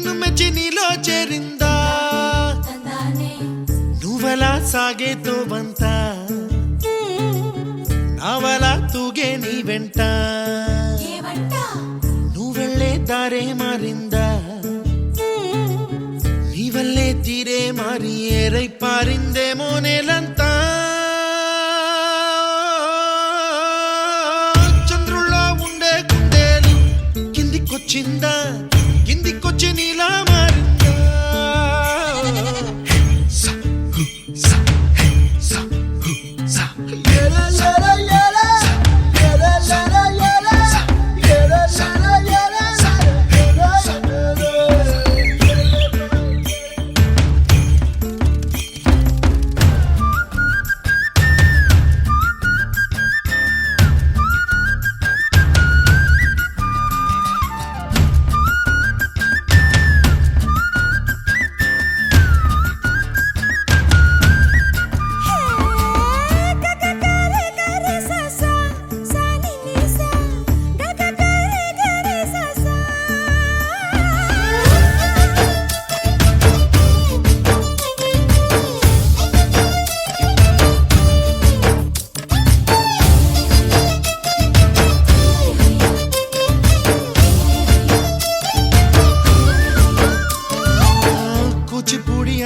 నిన్ను మెచ్చి నీలో చేరిందా నువ్వలా సాగేతో వంత నావలా తూగే నీ వెంట నువ్వెళ్ళే దారే మారిందా నీ వల్లే తీరే మారి ఏరై పారిందేమో నేలంతా చంద్రుల్లో ఉండే కుందేలు కిందికొచ్చిందా కిందికొచ్చి నీలా మారిందా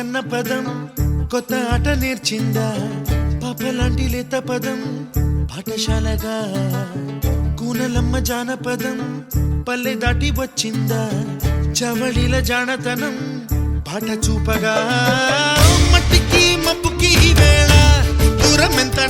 అన్న పదం కొత్త ఆట నేర్చిందా పాపలాంటి లేత పదం పాఠశాలగా కూనలమ్మ జానపదం పల్లె దాటి వచ్చిందా చవళిల జానతనం పాట చూపగా మట్టికి మప్పుకి వేళ దూరం ఎంత